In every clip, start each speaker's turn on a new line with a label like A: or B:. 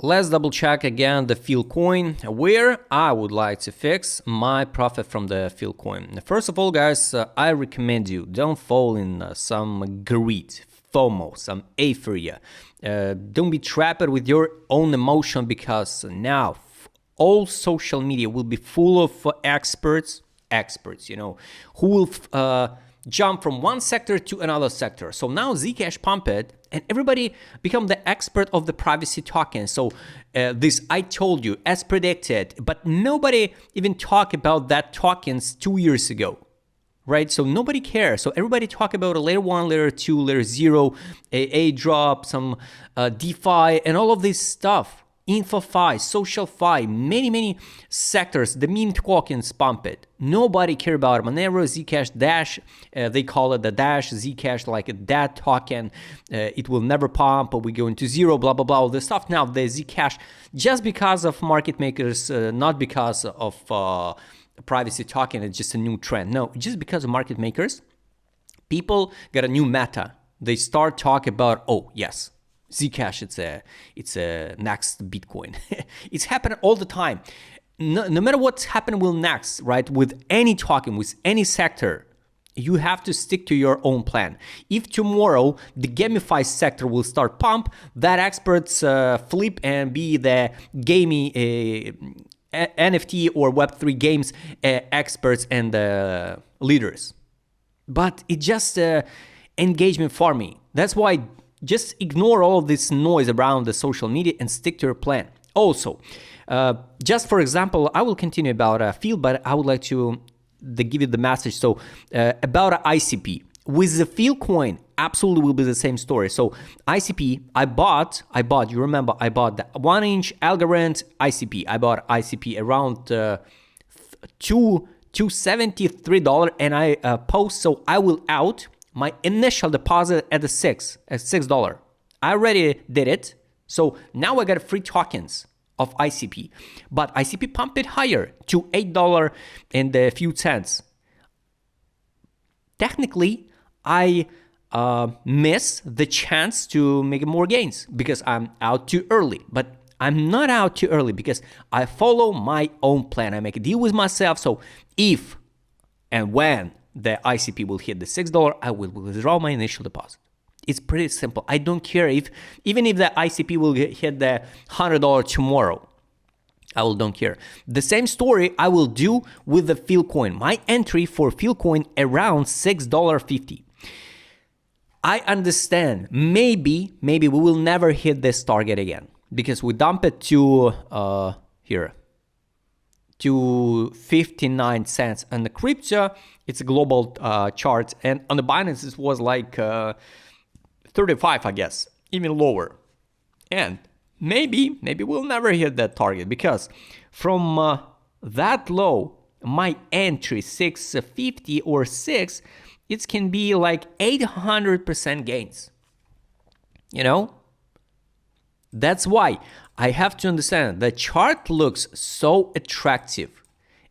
A: Let's double check again the Filcoin, where I would like to fix my profit from the Filcoin. First of all, guys, I recommend you don't fall in some greed, FOMO, some euphoria. Don't be trapped with your own emotion, because now all social media will be full of experts, who will jump from one sector to another sector. So now Zcash pump it, and everybody become the expert of the privacy token. So this I told you as predicted, but nobody even talked about that tokens 2 years ago, right? So nobody cares. So everybody talk about a layer 1, layer 2, layer 0, a drop, some DeFi, and all of this stuff. InfoFi, SocialFi, many sectors, the meme tokens pump it. Nobody care about Monero, Zcash, Dash. They call it the Dash, Zcash, like a that token. It will never pump, but we go into zero, blah, blah, blah, all this stuff. Now, the Zcash, just because of market makers, not because of privacy token, it's just a new trend. No, just because of market makers, people got a new meta. They start talking about, oh, yes, Zcash, it's a next Bitcoin. It's happening all the time. No matter what's happening will next, right? With any token, with any sector, you have to stick to your own plan. If tomorrow the gamify sector will start pump, that experts flip and be the gamey NFT or Web3 games experts and leaders. But it's just engagement for me. That's why just ignore all of this noise around the social media and stick to your plan. Also, just for example, I will continue about FIL, but I would like to give you the message. So about ICP. With the Filcoin, absolutely will be the same story. So ICP, I bought, you remember, I bought the 1-inch Algorand ICP. I bought ICP around $273, and I post, so I will out my initial deposit at $6. I already did it. So now I got free tokens of ICP. But ICP pumped it higher to $8 and a few cents. Technically, I miss the chance to make more gains because I'm out too early. But I'm not out too early because I follow my own plan. I make a deal with myself. So if and when the ICP will hit the $6, I will withdraw my initial deposit. It's pretty simple. I don't care even if the ICP will hit the $100 tomorrow. I don't care. The same story I will do with the Filcoin. My entry for Filcoin around $6.50. I understand. Maybe we will never hit this target again because we dump it to here. To 59 cents. And the crypto, it's a global chart, and on the Binance it was like 35, I guess, even lower. And maybe we'll never hit that target because from that low, my entry 650 or 6, it can be like 800% gains. That's why I have to understand the chart looks so attractive,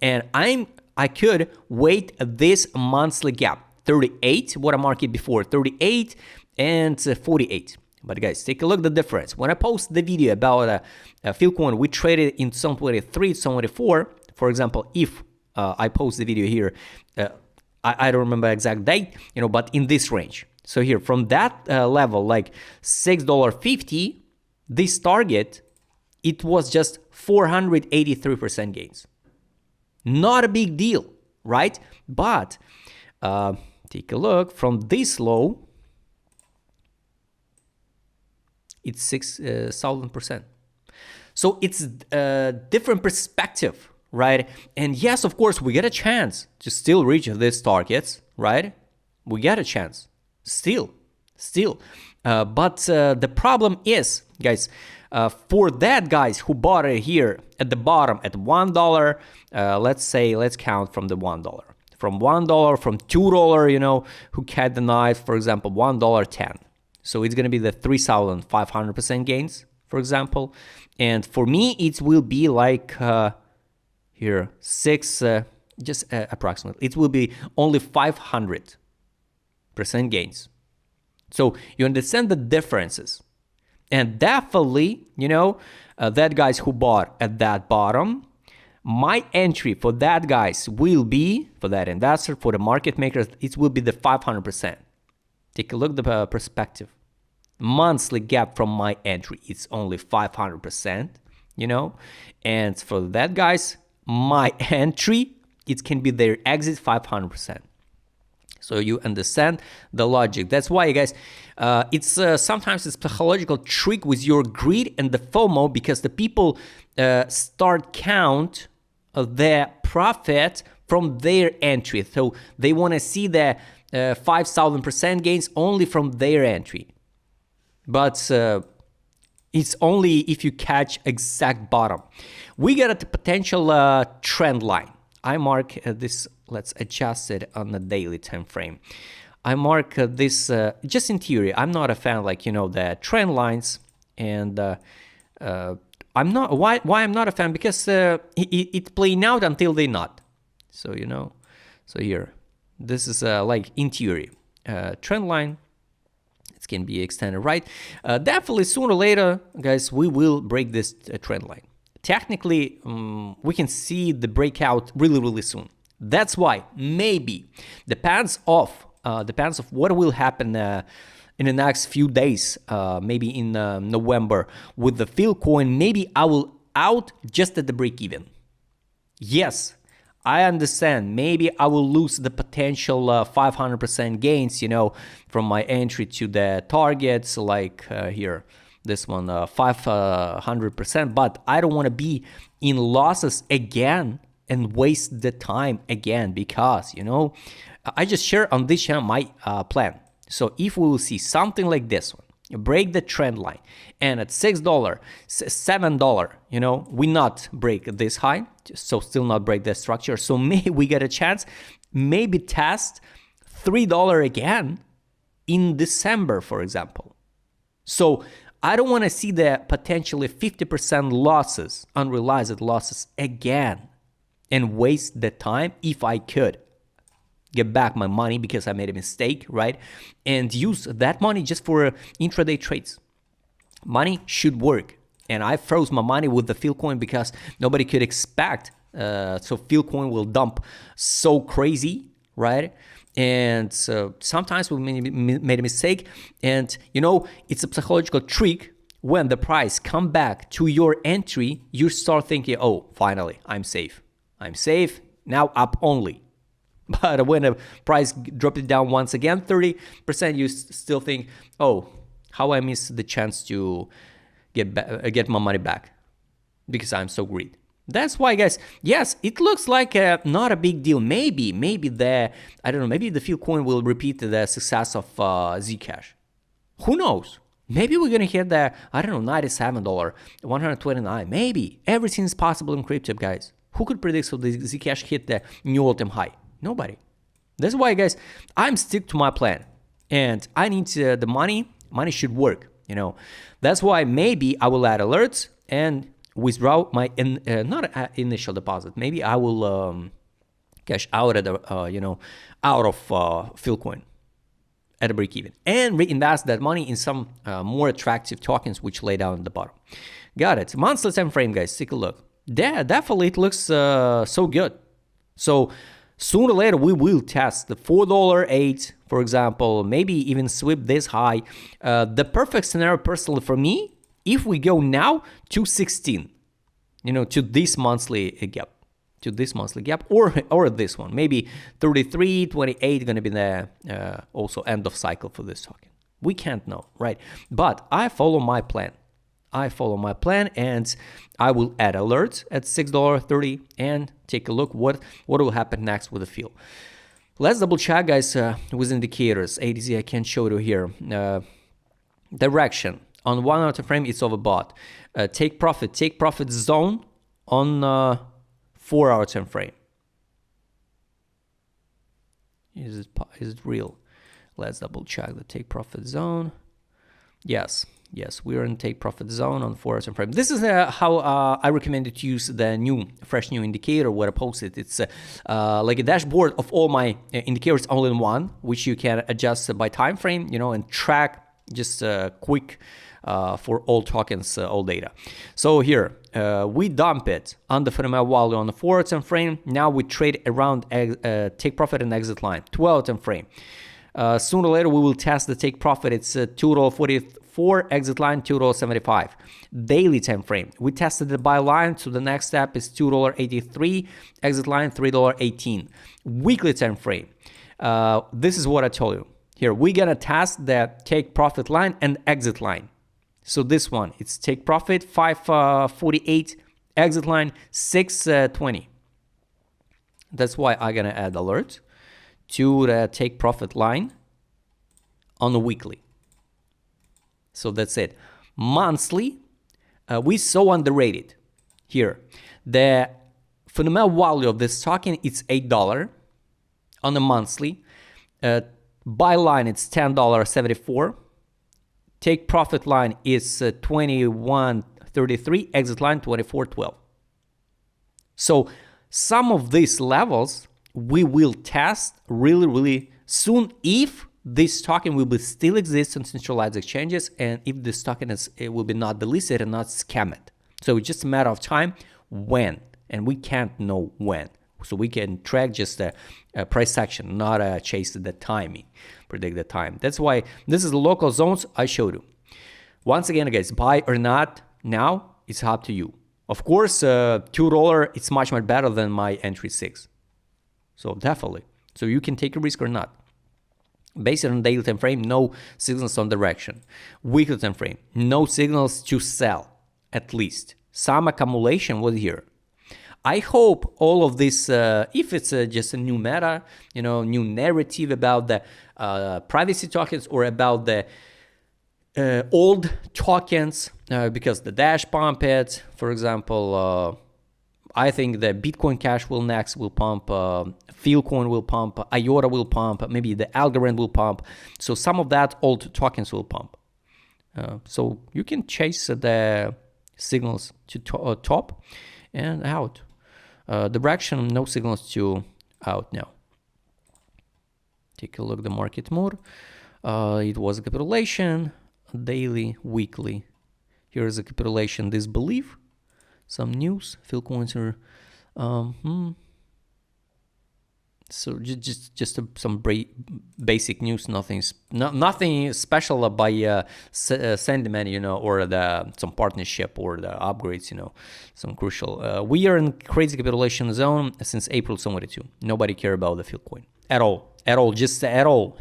A: and I could wait this monthly gap 38, what I marked before, 38 and 48. But guys, take a look at the difference. When I post the video about Filcoin, we traded in 2023, 2024. For example, if I post the video here, I don't remember exact date, but in this range. So here from that level, like $6.50. This target, it was just 483% gains. Not a big deal, right? But take a look from this low, it's 6,000%. So it's a different perspective, right? And yes, of course, we get a chance to still reach these targets, right? We get a chance, still. But the problem is, guys, for that guys who bought it here at the bottom at $1, let's count from the $1. From $1, from $2, who cut the knife, for example, $1.10. So it's going to be the 3,500% gains, for example. And for me, it will be like here, 6, just approximately. It will be only 500% gains. So you understand the differences. And definitely, that guys who bought at that bottom, my entry for that guys will be, for that investor, for the market makers, it will be the 500%. Take a look at the perspective. Monthly gap from my entry, it's only 500%, and for that guys, my entry, it can be their exit 500%. So you understand the logic. That's why, guys, it's sometimes it's psychological trick with your greed and the FOMO, because the people start count their profit from their entry. So they want to see the 5,000% gains only from their entry. But it's only if you catch exact bottom. We get at the potential trend line. I mark this, let's adjust it on the daily time frame. I mark this just in theory. I'm not a fan like, the trend lines, and I'm not, why I'm not a fan, because it's playing out until they not. So, so here, this is like in theory, trend line. It can be extended, right? Definitely sooner or later, guys, we will break this trend line. Technically, we can see the breakout really, really soon. That's why maybe depends of what will happen in the next few days, maybe in November with the Filcoin. Maybe I will out just at the break even. Yes, I understand. Maybe I will lose the potential 500% gains, from my entry to the targets, like here, this one, 500%. But I don't want to be in losses again and waste the time again, because, I just share on this channel my plan. So if we will see something like this one, break the trend line, and at $6, $7, we not break this high, so still not break the structure. So maybe we get a chance, maybe test $3 again in December, for example. So I don't want to see the potentially 50% losses, unrealized losses again, and waste the time if I could get back my money because I made a mistake, right? And use that money just for intraday trades. Money should work. And I froze my money with the Filcoin because nobody could expect. So Filcoin will dump so crazy, right? And so sometimes we made a mistake. And, it's a psychological trick. When the price come back to your entry, you start thinking, oh, finally, I'm safe. I'm safe, now up only. But when the price dropped it down once again, 30%, you still think, oh, how I missed the chance to get my money back because I'm so greedy. That's why, guys, yes, it looks like not a big deal. Maybe the Filcoin will repeat the success of Zcash. Who knows? Maybe we're going to hit the, $97, $129. Maybe. Everything is possible in crypto, guys. Who could predict so the Zcash hit the new all-time high? Nobody. That's why, guys, I'm stick to my plan. And I need the money. Money should work, That's why maybe I will add alerts and withdraw my, not initial deposit. Maybe I will cash out at the, out of Filcoin at a break even, and reinvest that money in some more attractive tokens which lay down at the bottom. Got it. Monthly time frame, guys. Take a look. Yeah, definitely it looks so good. So sooner or later we will test the $4.08, for example, maybe even sweep this high. The perfect scenario personally for me, if we go now to 16, to this monthly gap. To this monthly gap, or this one, maybe 33, 28 going to be the also end of cycle for this token. We can't know, right? But I follow my plan. And I will add alerts at $6.30 and take a look what will happen next with the FIL. Let's double check, guys, with indicators. ADZ I can show you here. Direction on 1 hour time frame, it's overbought. Take profit zone on 4 hour time frame. Is it real? Let's double check the take profit zone. Yes, we are in take profit zone on 4 hour time frame. This is how I recommend you to use the fresh new indicator where I posted. It's like a dashboard of all my indicators all in one, which you can adjust by time frame, and track just quick for all tokens, all data. So here, we dump it on the fundamental value on the 4 time frame. Now we trade around take profit and exit line, 12 time frame. Sooner or later, we will test the take profit. It's $2.44, exit line $2.75. Daily time frame, we tested the buy line, so the next step is $2.83, exit line $3.18. Weekly time frame, this is what I told you. Here, we're gonna test the take profit line and exit line. So this one, it's take profit 548, exit line 620. That's why I'm gonna add alert to the take profit line on the weekly. So that's it. Monthly, we so underrated. Here, the fundamental value of this token is $8 on the monthly. Buy line, it's $10.74. Take profit line is $21.33. Exit line $24.12. So some of these levels we will test really soon if this token will be still exist on centralized exchanges, and if this token it will be not delisted and not scammed. So it's just a matter of time when, and we can't know when. So we can track just the price action, not chase the timing, predict the time. That's why this is the local zones I showed you. Once again, guys, buy or not now, it's up to you. Of course, $2, it's much better than my entry 6. So definitely. So you can take a risk or not. Based on daily time frame, no signals on direction. Weekly time frame, no signals to sell, at least. Some accumulation was here. I hope all of this, if it's just a new meta, new narrative about the privacy tokens or about the old tokens, because the Dash pump it, for example, I think the Bitcoin Cash will pump, Filcoin will pump, IOTA will pump, maybe the Algorand will pump. So some of that old tokens will pump. So you can chase the signals to top and out. Direction, no signals to out now. Take a look at the market more. It was a capitulation, daily, weekly. Here is a capitulation, disbelief. Some news, Filcoins are, so just some basic news, nothing special by sentiment, or some partnership or the upgrades, some crucial. We are in crazy capitulation zone since April 22. Nobody care about the Filcoin at all, just at all.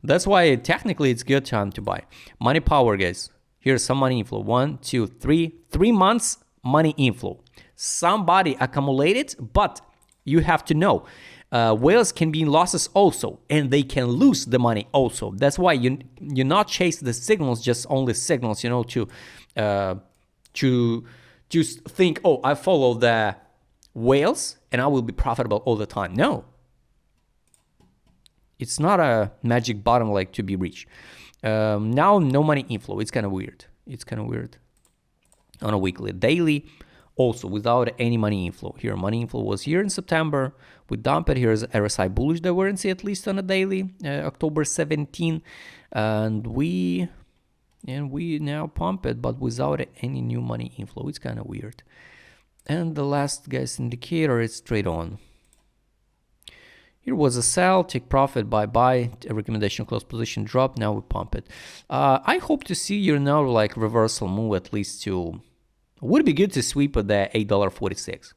A: That's why technically it's good time to buy. Money power, guys. Here's some money inflow. 1, 2, 3 months. Money inflow. Somebody accumulated, but you have to know whales can be in losses also, and they can lose the money also. That's why you not chase the signals, just only signals, to think, oh, I follow the whales and I will be profitable all the time. No, it's not a magic bottom like to be reached. Now no money inflow. It's kind of weird. On a weekly, daily, also without any money inflow. Here, money inflow was here in September. We dump it. Here's RSI bullish divergence, at least on a daily, October 17, and we now pump it, but without any new money inflow. It's kind of weird. And the last, guys, indicator is trade on. Here was a sell, take profit, buy, a recommendation, close position, drop. Now we pump it. I hope to see like reversal move at least to. Would be good to sweep at the $8.46.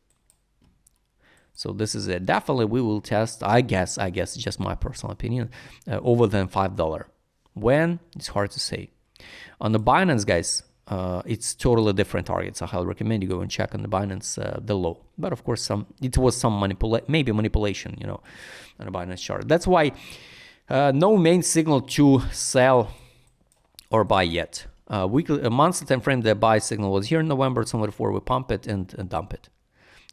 A: So this is it. Definitely we will test. I guess just my personal opinion, over than $5. When? It's hard to say. On the Binance, guys, it's totally different targets. I highly recommend you go and check on the Binance, the low. But of course, it was some manipulation, on the Binance chart. That's why no main signal to sell or buy yet. Weekly, a monthly time frame, the buy signal was here in November 24. We pump it and dump it.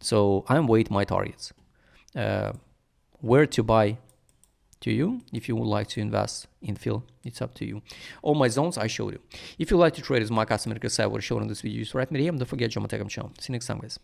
A: So I'm waiting my targets. Where to buy? To you. If you would like to invest in FIL, it's up to you. All my zones I showed you. If you like to trade as my customer site, what I showed in this video, just write me a DM. Don't forget, join my Telegram channel. See you next time, guys.